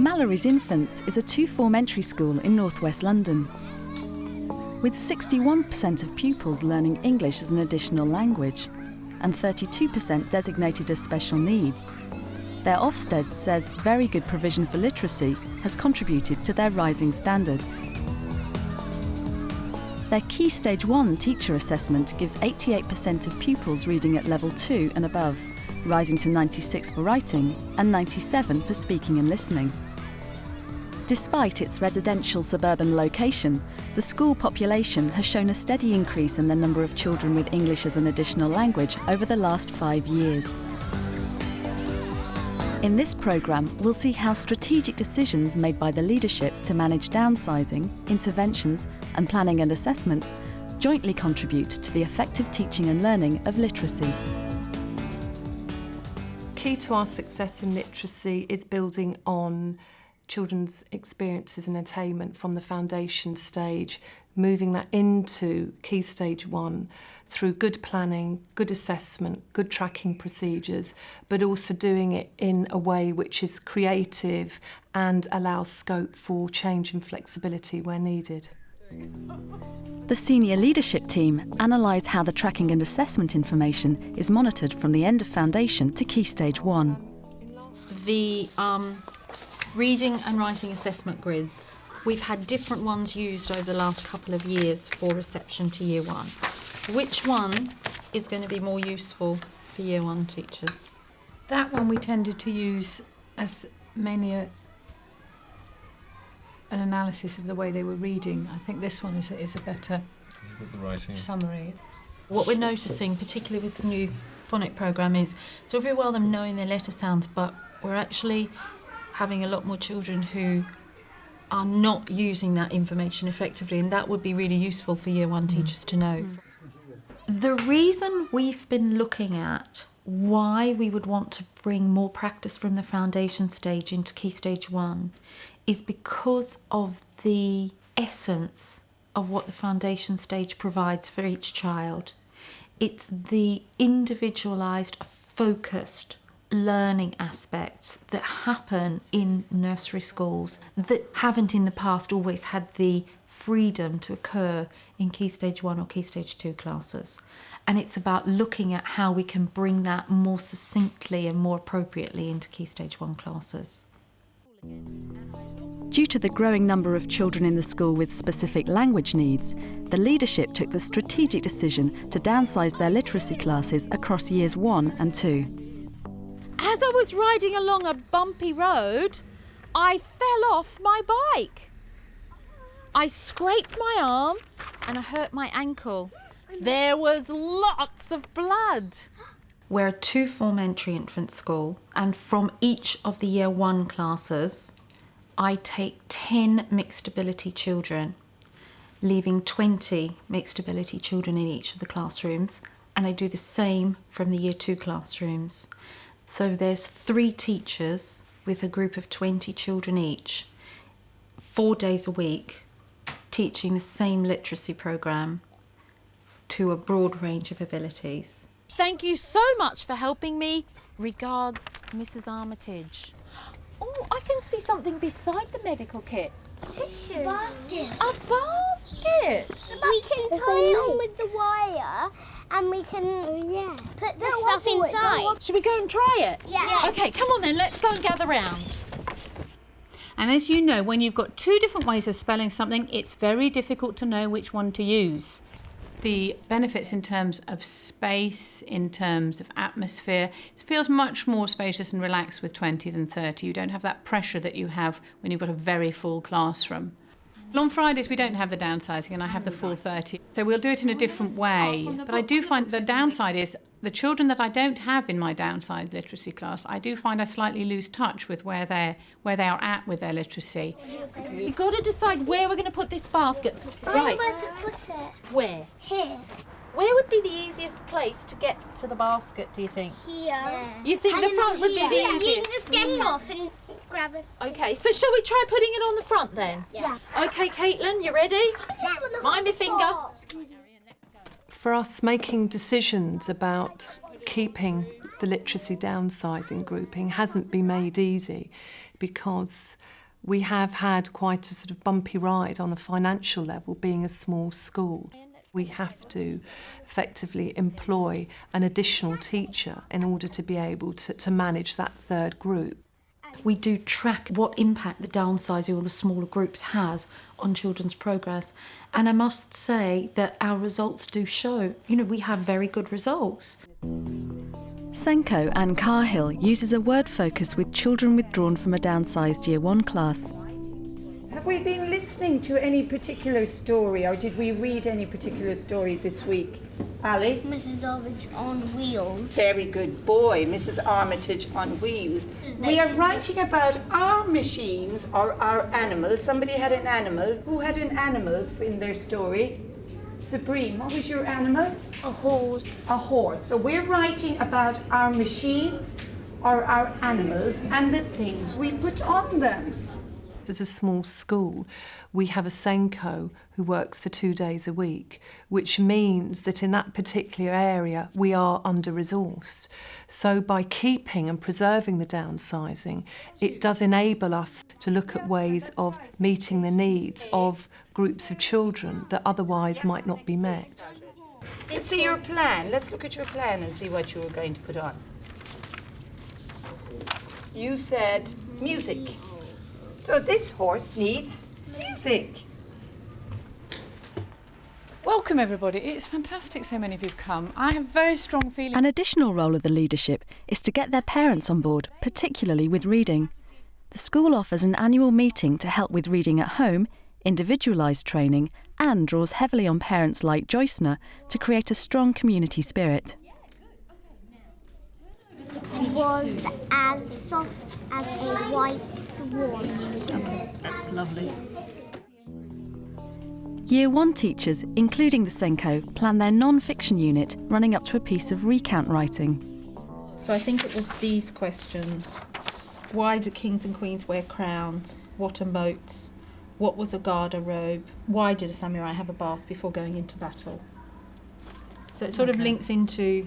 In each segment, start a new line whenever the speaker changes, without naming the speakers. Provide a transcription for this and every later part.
Mallory's Infants is a two-form entry school in northwest London. With 61% of pupils learning English as an additional language and 32% designated as special needs, their Ofsted says very good provision for literacy has contributed to their rising standards. Their Key Stage 1 teacher assessment gives 88% of pupils reading at level 2 and above, rising to 96 for writing and 97 for speaking and listening. Despite its residential suburban location, the school population has shown a steady increase in the number of children with English as an additional language over the last 5 years. In this programme, we'll see how strategic decisions made by the leadership to manage downsizing, interventions and planning and assessment jointly contribute to the effective teaching and learning of literacy.
Key to our success in literacy is building on children's experiences and attainment from the foundation stage, moving that into Key Stage 1 through good planning, good assessment, good tracking procedures, but also doing it in a way which is creative and allows scope for change and flexibility where needed.
The senior leadership team analyse how the tracking and assessment information is monitored from the end of foundation to Key Stage 1.
The reading and writing assessment grids. We've had different ones used over the last couple of years for reception to Year 1. Which one is going to be more useful for Year 1 teachers?
That one we tended to use as mainly an analysis of the way they were reading. I think this one is a better summary.
What we're noticing, particularly with the new phonic programme, is it's all very well them knowing their letter sounds, but we're actually having a lot more children who are not using that information effectively, and that would be really useful for Year 1 teachers to know. The reason we've been looking at why we would want to bring more practice from the foundation stage into Key Stage 1 is because of the essence of what the foundation stage provides for each child. It's the individualised, focused learning aspects that happen in nursery schools that haven't in the past always had the freedom to occur in Key Stage 1 or Key Stage 2 classes. And it's about looking at how we can bring that more succinctly and more appropriately into Key Stage 1 classes.
Due to the growing number of children in the school with specific language needs, the leadership took the strategic decision to downsize their literacy classes across Years 1 and 2.
As I was riding along a bumpy road, I fell off my bike. I scraped my arm and I hurt my ankle. There was lots of blood. We're a two-form entry infant school, and from each of the Year 1 classes, I take 10 mixed ability children, leaving 20 mixed ability children in each of the classrooms, and I do the same from the Year 2 classrooms. So there's 3 teachers with a group of 20 children each, 4 days a week, teaching the same literacy programme to a broad range of abilities. Thank you so much for helping me. Regards, Mrs. Armitage. Oh, I can see something beside the medical kit.
Tissue. Basket.
A basket!
We can tie it on with the wire and we can put the stuff inside.
Should we go and try it?
Yeah.
OK, come on then, let's go and gather round.
And as you know, when you've got 2 different ways of spelling something, it's very difficult to know which one to use.
The benefits in terms of space, in terms of atmosphere, it feels much more spacious and relaxed with 20 than 30. You don't have that pressure that you have when you've got a very full classroom. On Fridays we don't have the downsizing and I have the full 30. So we'll do it in a different way. But I do find the downside is the children that I don't have in my downside literacy class, I do find I slightly lose touch with where they are at with their literacy.
We've got to decide where we're going to put this basket.
Right. Where to put it?
Where?
Here.
Where would be the easiest place to get to the basket, do you think?
Here.
You think the front would be the
You
easiest?
can just get off and grab it.
OK, so shall we try putting it on the front then?
Yeah.
OK, Caitlin, you ready? Mind my finger.
For us, making decisions about keeping the literacy downsizing grouping hasn't been made easy because We have had quite a sort of bumpy ride on a financial level, being a small school. We have to effectively employ an additional teacher in order to be able to manage that third group.
We do track what impact the downsizing or the smaller groups has on children's progress. And I must say that our results do show, we have very good results.
Senko and Cahill uses a word focus with children withdrawn from a downsized Year 1 class.
Have we been listening to any particular story, or did we read any particular story this week? Ali?
Mrs. Armitage on Wheels.
Very good boy, Mrs. Armitage on Wheels. We are writing about our machines or our animals. Somebody had an animal. Who had an animal in their story? Sabrine, what was your animal?
A horse.
A horse. So we're writing about our machines or our animals and the things we put on them.
As a small school, we have a Senko who works for 2 days a week, which means that in that particular area we are under-resourced. So by keeping and preserving the downsizing, it does enable us to look at ways of meeting the needs of groups of children that otherwise might not be met.
Let's see your plan. Let's look at your plan and see what you were going to put on. You said music. So this horse needs music.
Welcome everybody. It's fantastic so many of you have come. I have very strong feelings.
An additional role of the leadership is to get their parents on board, particularly with reading. The school offers an annual meeting to help with reading at home, individualised training, and draws heavily on parents like Joycener to create a strong community spirit.
Was as soft as a white swan.
That's lovely.
Year 1 teachers, including the Senko, plan their non-fiction unit running up to a piece of recount writing.
So I think it was these questions. Why do kings and queens wear crowns? What are moats? What was a garter robe? Why did a samurai have a bath before going into battle? So it sort of links into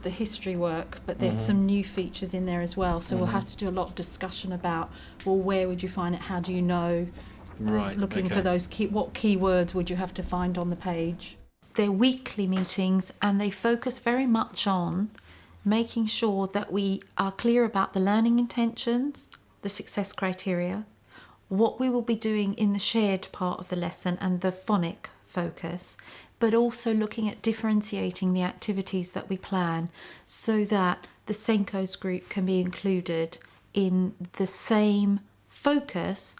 the history work, but there's some new features in there as well. So we'll have to do a lot of discussion about, well, where would you find it? How do you know?
Right.
Looking for those what keywords would you have to find on the page? They're weekly meetings and they focus very much on making sure that we are clear about the learning intentions, the success criteria, what we will be doing in the shared part of the lesson and the phonic focus, but also looking at differentiating the activities that we plan so that the Senko's group can be included in the same focus,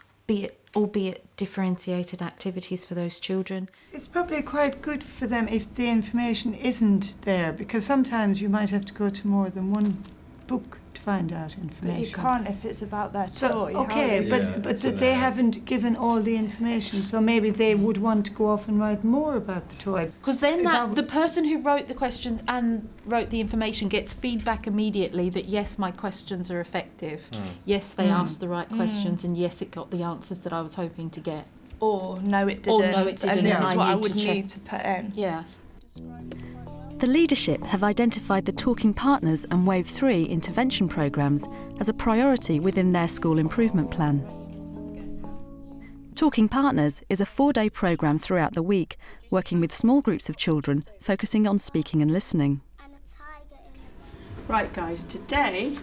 albeit differentiated activities for those children.
It's probably quite good for them if the information isn't there, because sometimes you might have to go to more than one book to find out information.
But you can't if it's about that
So,
toy.
okay, but they haven't given all the information, so maybe they would want to go off and write more about the toy.
Because then the person who wrote the questions and wrote the information gets feedback immediately that yes, my questions are effective, yes, they asked the right questions, and yes, it got the answers that I was hoping to get.
Or no, it didn't.
Or no, it didn't,
And this
and
is
I
what I
need
would
to check.
need to put in.
Yeah.
The leadership have identified the Talking Partners and Wave 3 intervention programmes as a priority within their school improvement plan. Talking Partners is a 4-day programme throughout the week, working with small groups of children, focusing on speaking and listening.
Right, guys, today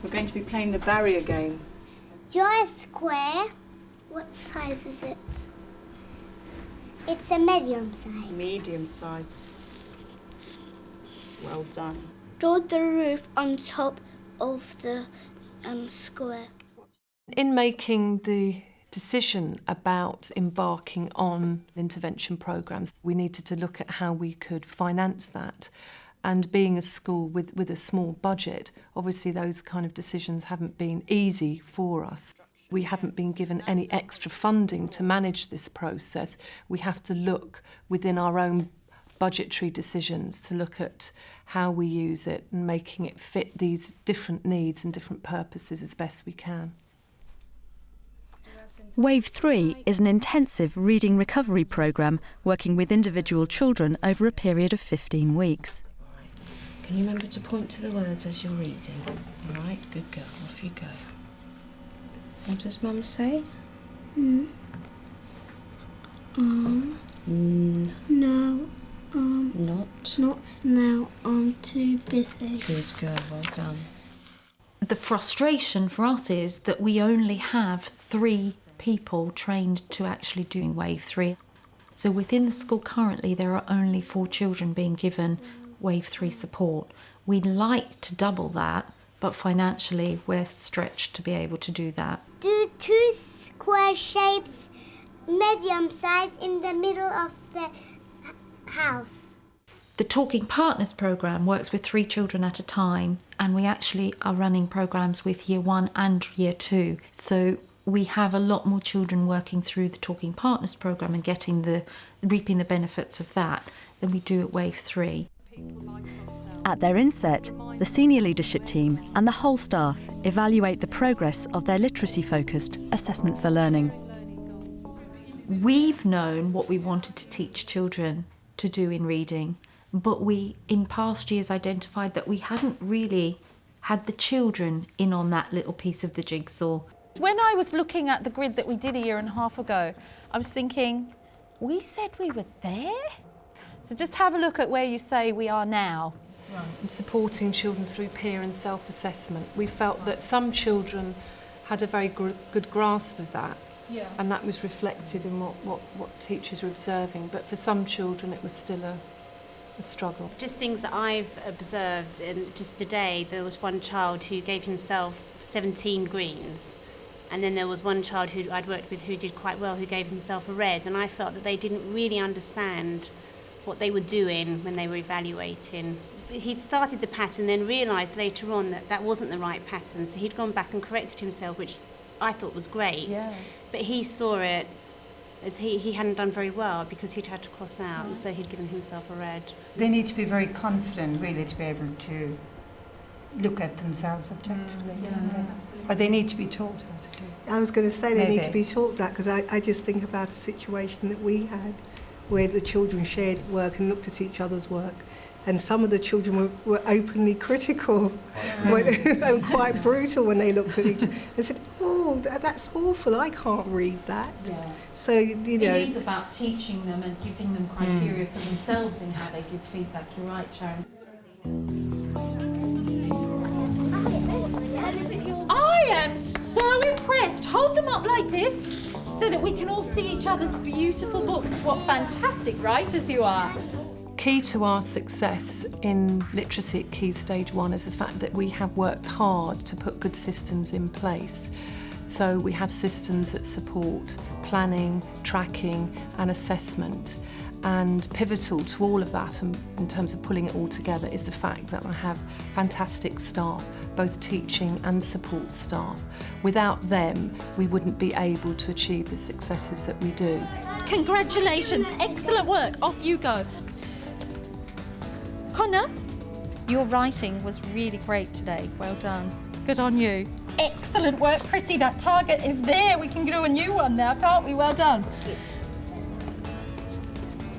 we're going to be playing the barrier game.
Draw a square. What size is it? It's a medium size.
Medium size. Well done.
Draw the roof on top of the square.
In making the decision about embarking on intervention programmes, we needed to look at how we could finance that. And being a school with a small budget, obviously those kind of decisions haven't been easy for us. We haven't been given any extra funding to manage this process. We have to look within our own budgetary decisions to look at how we use it and making it fit these different needs and different purposes as best we can.
Wave 3 is an intensive reading recovery programme working with individual children over a period of 15 weeks.
Can you remember to point to the words as you're reading? All right, good girl, off you go.
What does Mum say?
No,
Not.
not now. I'm too busy.
Good girl, well done.
The frustration for us is that we only have 3 people trained to actually doing wave 3. So within the school currently there are only 4 children being given wave 3 support. We'd like to double that, but financially we're stretched to be able to do that.
Do 2 square shapes, medium size, in the middle of the house.
The Talking Partners programme works with 3 children at a time, and we actually are running programmes with Year 1 and Year 2. So we have a lot more children working through the Talking Partners programme and reaping the benefits of that than we do at Wave 3.
At their inset, the senior leadership team and the whole staff evaluate the progress of their literacy-focused assessment for learning.
We've known what we wanted to teach children to do in reading, but we, in past years, identified that we hadn't really had the children in on that little piece of the jigsaw.
When I was looking at the grid that we did a year and a half ago, I was thinking, we said we were there? So just have a look at where you say we are now.
And supporting children through peer and self-assessment. We felt that some children had a very good grasp of that.
Yeah.
And that was reflected in what teachers were observing. But for some children it was still a struggle.
Just things that I've observed, and just today there was one child who gave himself 17 greens, and then there was one child who I'd worked with who did quite well, who gave himself a red, and I felt that they didn't really understand what they were doing when they were evaluating. He'd started the pattern, then realised later on that that wasn't the right pattern, so he'd gone back and corrected himself, which I thought was great.
Yeah.
But he saw it as he hadn't done very well because he'd had to cross out, and so he'd given himself a red.
They need to be very confident, really, to be able to look at themselves objectively, don't they? Or they need to be taught how to do it.
I was going to say they need
Maybe.
to be taught that, because I just think about a situation that we had where the children shared work and looked at each other's work, and some of the children were openly critical and quite brutal when they looked at each other and said, oh, that's awful, I can't read that.
Yeah.
So, you know...
It is about teaching them and giving them criteria for themselves in how they give feedback. You're right, Sharon.
I am so impressed. Hold them up like this so that we can all see each other's beautiful books. What fantastic writers you are.
Key to our success in literacy at Key Stage 1 is the fact that we have worked hard to put good systems in place. So we have systems that support planning, tracking and assessment. And pivotal to all of that, and in terms of pulling it all together, is the fact that I have fantastic staff, both teaching and support staff. Without them, we wouldn't be able to achieve the successes that we do.
Congratulations, excellent work. Off you go. Connor, your writing was really great today. Well done. Good on you. Excellent work, Prissy. That target is there. We can do a new one now, can't we? Well done.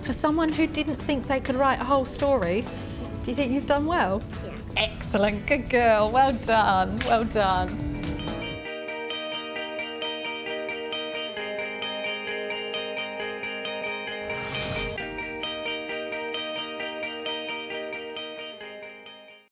For someone who didn't think they could write a whole story, do you think you've done well?
Yeah.
Excellent. Good girl. Well done. Well done.